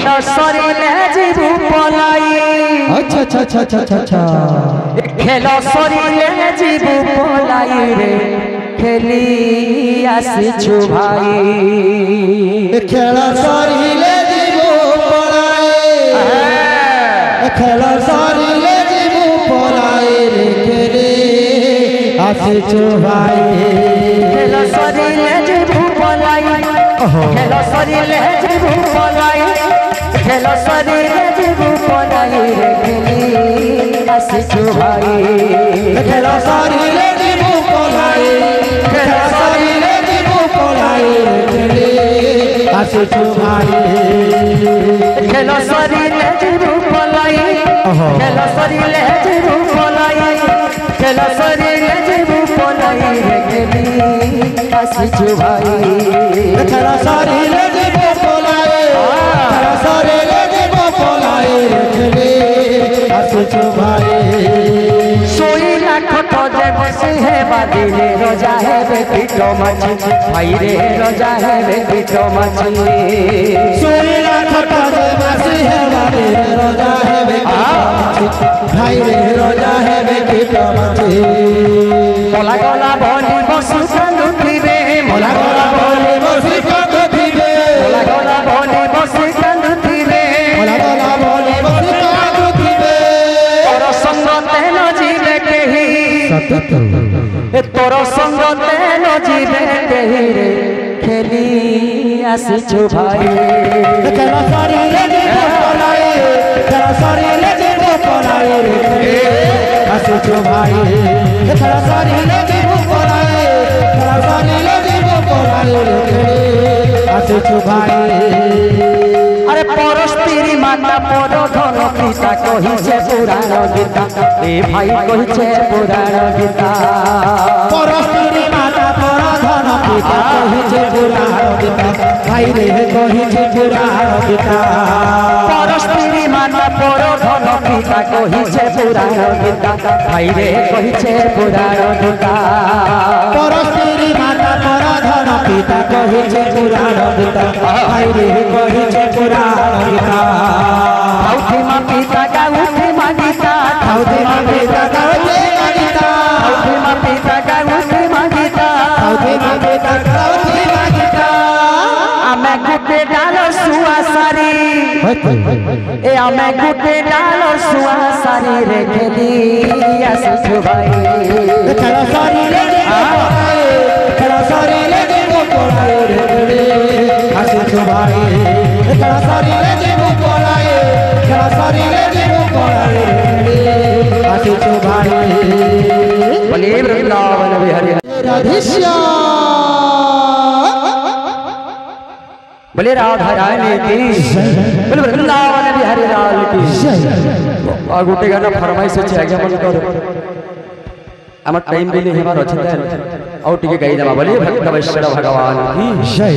खेल सरिले जीवु पलाई अच्छा अच्छा अच्छा अच्छा अच्छा खेल सरिले जीवु पलाई रे खेली आसीछु भाई खेल सरिले जीवु पलाई खेल सरिले जीवु पलाई रे खेली आसीछु भाई खेल सरिले जीवु पलाई खेल सरिले जीवु पलाई खेल सरिले जीवु पलाई रे खेली आसीछु भाई खेल सरिले जीवु पलाई खेल सरिले जीवु पलाई रे खेली आसीछु भाई खेल सरिले जीवु पलाई खेल सरिले जीवु पलाई खेल सरिले जीवु पलाई रे खेली आसीछु भाई खेल सरिले जीवु पलाई खेल सरिले जीवु पलाई रे खेली आसीछु भाई सोईला खट जे बसे है बादिले रोजा है बे पिटो मची भाई रे रोजा है बे पिटो मची सोईला खट जे बसे है बादिले रोजा है बे भाई रे रोजा है बे पिटो मची मोला गला बोली बसु कांदु थिबे मोला गला बोली बसु कांदु थिबे मोला गला बोली बसु कांदु थिबे मोला गला बोली बसु कांदु थिबे तोर संग तेन जीवे केही तोर संग तेन जीवे केही रे खेली आसीछु भाई खेल सरिले जीवु पलाई खेल सरिले जीवु पलाई रे आसीछु भाई खेल सरिले जीवु पलाई खेल सरिले जीवु पलाई रे आसीछु भाई अरे परस्त्री माता पर धन पिता कहिछे पुराण गीता ए भाई कहिछे पुराण गीता परस्त्री माता पर धन पिता कहिछे पुराण गीता भाई रे कहिछे पुराण गीता परस्त्री माता पर धन पिता कहिछे पुराण गीता भाई रे कहिछे पुराण गीता परस्त्री माता पर धन पिता कहिछे पुराण गीता भाई रे कहिछे पुराण गीता औथी मा पिता गाउथी मा गीता औथी मा पिता गाउथी मा गीता औथी मा पिता गाउथी मा गीता औथी मा पिता गाउथी मा गीता आमे गुटे डाल सुआ सारी ए आमे गुटे डाल सुआ सारी रे खेली आसीछु भाई खेल सरिले जीवु पलाई खेल सरिले जीवु पलाई रे आसीछु भाई खेल सरिले जीवु पलाई खेल सरिले जीवु पलाई रे आसीछु भाई बोले वृंदावन बिहारी राधेश्याम बोले राधा रानी की बोले वृंदावन बिहारी लाल की आ गोटे गाना फरमाइश अछि आगे मन कर हमर टाइम भी नहीं हेबार अछि तन औ टिके गाई देबा बोले भक्त वैष्णव भगवान की जय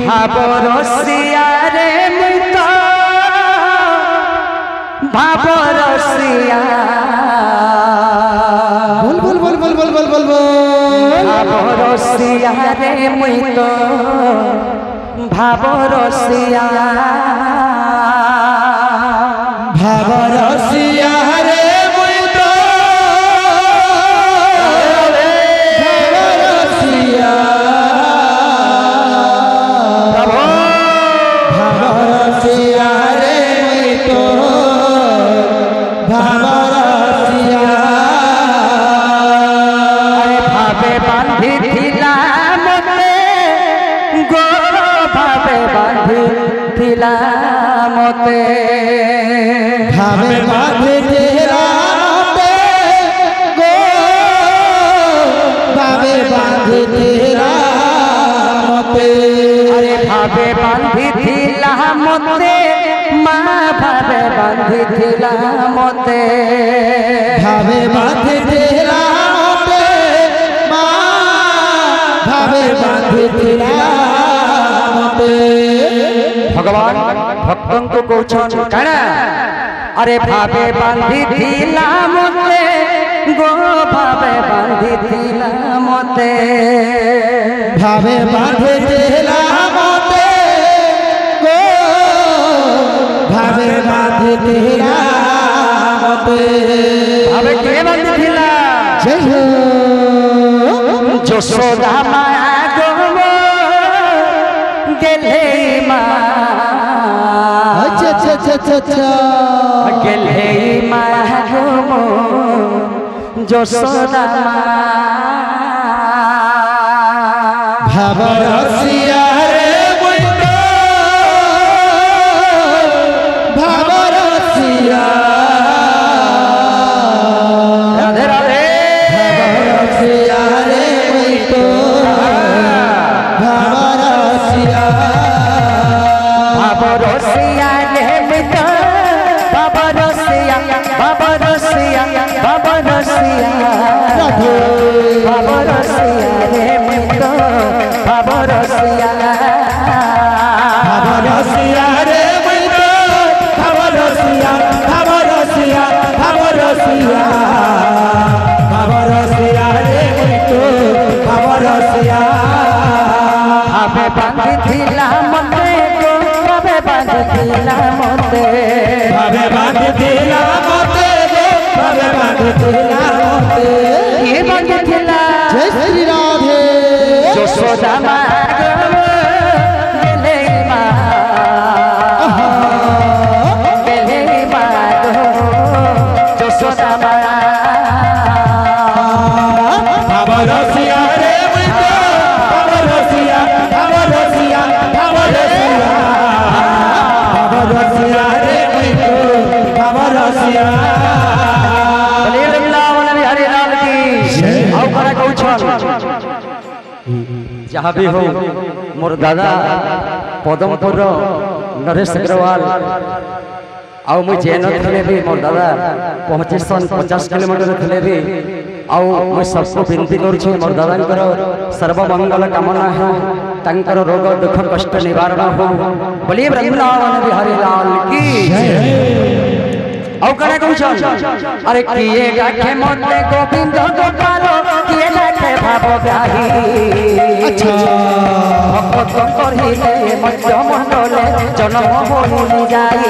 भाव रसिया रे मुता भाव रसिया बोल बोल बोल बोल बोल बोल बोल बोल भाव रसिया रे मुतो भाव रसिया भाव रसिया रे मुतो भाव रसिया प्रभु भाव रसिया रे मुतो भाव रसिया अरे भावे बांधी थिला मते गो भावे बांधी थिला मते भावे बांधी तेरा मते गो भावे बांधी तेरा मते अरे भावे बांधी थिला मते माँ भावे बांधी थिला मते भावे बांधी तेरा मते माँ भावे बांधी तेरा मते भगवान भक्तों को कहछन काना अरे भावे बांधी थिला मते गो भावे बांधी थिला मते भावे बांधी तेरा मते तेरा मते अबे के बांधिथिला जय हो যশোদা মা গো গেলে মা अच्छा अच्छा अच्छा अच्छा গেলে মা গো যশোদা মা ভাবরসিয়া রে বইতো ভাবরসিয়া রাধে রাধে ভাবরসিয়া রে বইতো ভাবরসিয়া বাবা রসিয়া রে মিতা বাবা রসিয়া বাবা রসিয়া বাবা রসিয়া রাধে বাবা রসিয়া রে মিতা বাবা রসিয়া ভাবরসিয়া রে বইতো ভাবরসিয়া ভাবরসিয়া ভাবরসিয়া ভাবরসিয়া রে বইতো ভাবরসিয়া আবে বাঁধিলা মতে গো আবে বাঁধিলা মতে ভাবে বাঁধিলা মতে রে ভাবে বাঁধিলা মতে কি বাঁধিলা জয় শ্রী রাধে যশোদা মা গো গেলে মা গেলে মা গো যশোদা মা ভাবরসিয়া রে বইতো ভাবরসিয়া ভাবরসিয়া ভাবরসিয়া ভাবরসিয়া রে বইতো ভাবরসিয়া বলি বৃন্দাবন বিহারী লাল की आओ खड़ा कहू छन जहाँ भी हो मोर दादा पदमपुर नरेश अग्रवाल आउ मुझे जेन थे भी मोर दादा 50 किलोमीटर थे भी आउ मुझे सबको विनती करुँ मोर दादा सर्वमंगल कामना है तंकर रोग दुख कष्ट निवारण हो बोलिए वृंदावन बिहारी लाल की आउ कने कहू छन अरे किए गाखे मते गोविंद गोपाल किए गाखे भाव गाही अच्छा भक्त करिले मध्य मंडले जन्म होई जाई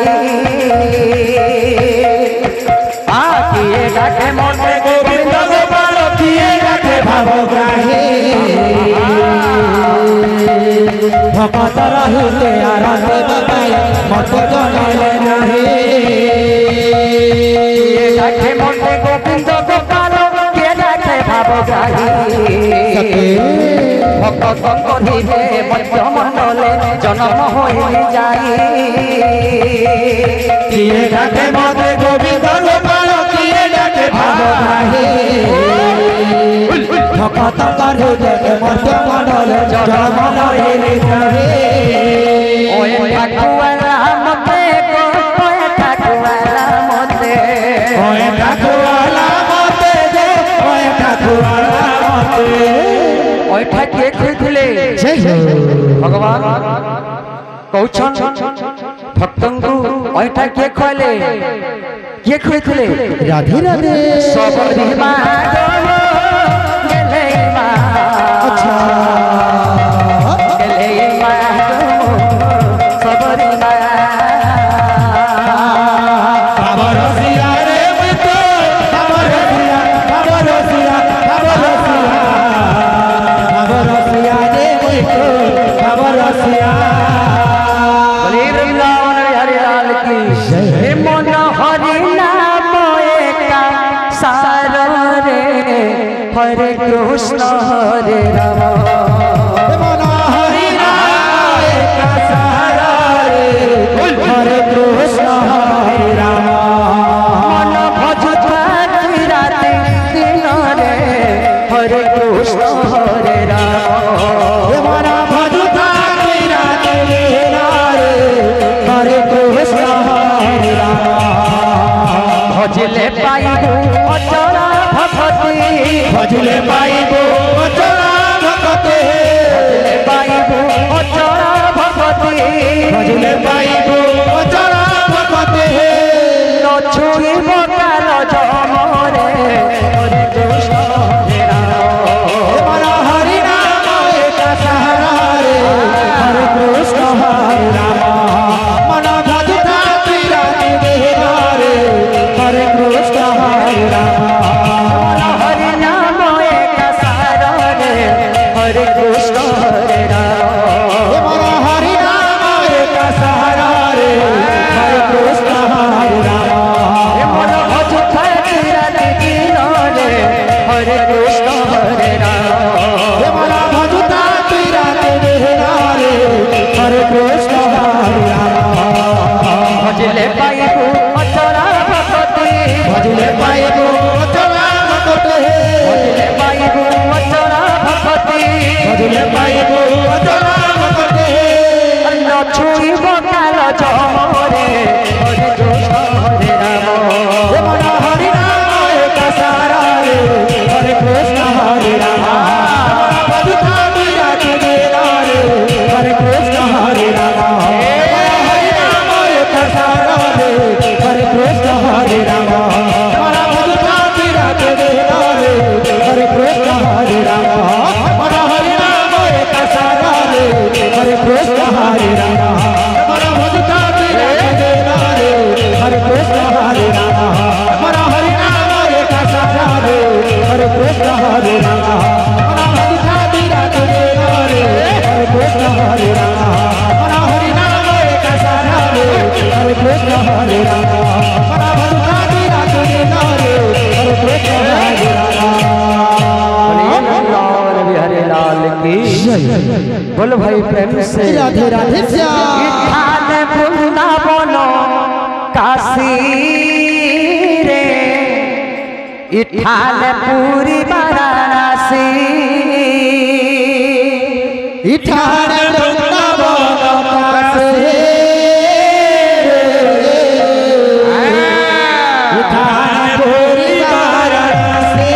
आ किए गाखे मते गोविंद गोपाल किए गाथे भावग्राही भगत रहिले आरते बाबाई मत जनले नाही किए गाखे मते गोविंद गोपाल किए गाखे भाव गाही भक्त करिले मध्य मंडले जन्म होई जाई किए गाथे मते गोविंद गोपाल किए गाथे भावग्राही भगत रहिले मत जनले जन्म होई नाही ओए ठाकुरा मते को ओए ठाकुरा मते ओए ठाकुरा मते दे ओए ठाकुरा मते ओए ठाके खुदले जय हो भगवान कहउछन भक्तंगु ओए ठाके खले के खुदले राधे राधे सबरी मा गेले मा अच्छा गेले मा सबरी मा भावरसिया रे मितो भावरसिया भावरसिया भावरसिया भावरसिया रे मितो भावरसिया बोले वृंदावन बिहारी लाल की हे मन हरि नाम एका सार रे हरे कृष्ण हरे राम मन हरि नाम एक सहारा रे हरे कृष्ण हरे राम मन भजुता राति दिन रे हरे कृष्ण हरे राम मन भजुता राते रे हरे कृष्ण हरे राम भजले पाइबू अचरा भगवती भजले पाइबो अचरा भगते भजले पाइबू अचरा भगवती भजले पाइबो अचरा भगते न छुइब काल जमरे हरे कृष्ण हरे राम मन हरि नाम एक सहारा रे हरे कृष्ण हरे राम मन भजुता राते हरे राम हमारा भजता तेरा देना रे हरे कृष्ण हरे राम हमारा हरे नाम एक सारा रे हरे कृष्ण हरे राम हमारा भजता तेरा देना रे हरे कृष्ण हरे राम हमारा हरे नाम एक सारा रे हरे कृष्ण हरे राम हमारा भजता तेरा देना रे हरे कृष्ण हरे राम हरे लाल की बोल भाई प्रेम से राधे राधे इठान वृंदावन काशी रे इठान पूरी वाराणसी इठान वृंदावन काशी इठान पूरी वाराणसी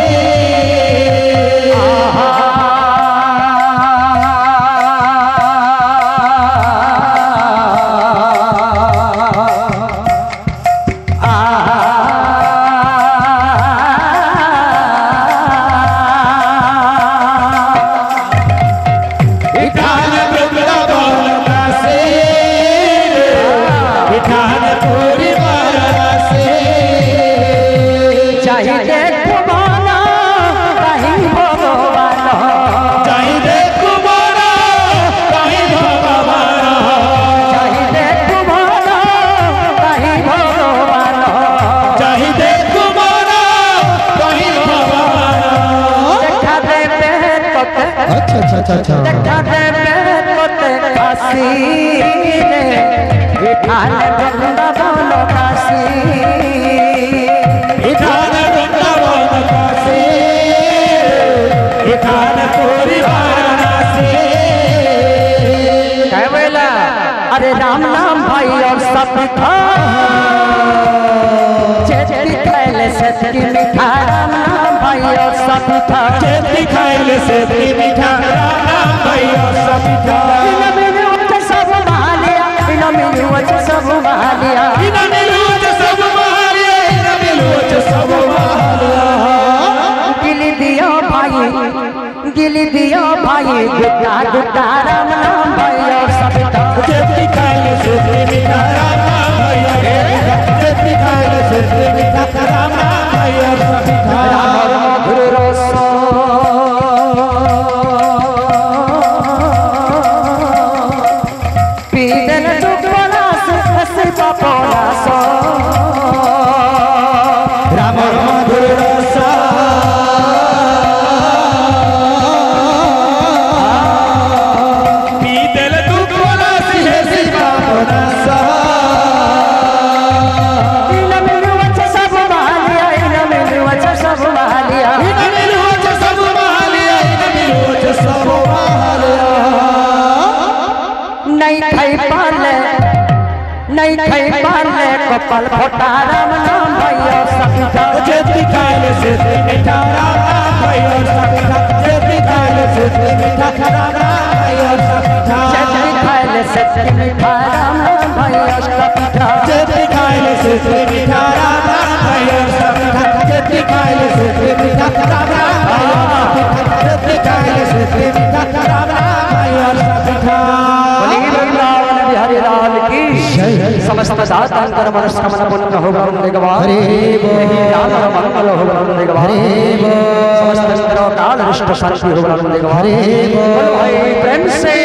देखा दे बेतोते काशी रे इठान वृंदावन काशी इठान वृंदावन काशी इठान पूरी वाराणसी क्या बोला अरे राम नाम भाई और सब था चेती खाइले से मीठा राम नाम भाई और सब था चेती खाइले से मीठा राम नाम भाई और सब था इन मिलूं सब महालिया इन मिलूं सब महालिया इन मिलूं सब महालिया इन मिलूं सब महालिया गिली दियो भाई गुड्डा गुड्डा राम नाम भाई और सब था चेती खाइले से मीठा राम नाम भाई और चेती खाइले से मीठा राम नाम भाई और सब था राम मधुर रस पीदन दुपला से पपला सो राम मधुर रस पीदल दुपला से पपला सो इन मिलुवच सब महालिया इन मिलुवच सब महालिया इन मिलुवच सब महालिया इन मिलुवच सब महालिया नहीं खाई पाले कपल फोटा राम नाम भाई और सब था चेती खाइले से मीठा राम नाम भाई और सब था चेती खाइले से मीठा राम नाम भाई और सब था चेती खाइले से मीठा राम नाम भाई और सब था चेती खाइले से मीठा राम नाम भाई और सब था चेती खाइले से मीठा राम नाम भाई और सब था चेती खाइले से मीठा राम नाम भाई और सब था वृंदावन बिहारी लाल की समस्त दातांकर मनस्कामना पूर्ण हो वृंदे गवार यादव मंगल हो वृंदे गवार समस्त स्त्रों काल रिष्ट शांति हो वृंदे गवार भाई प्रेम से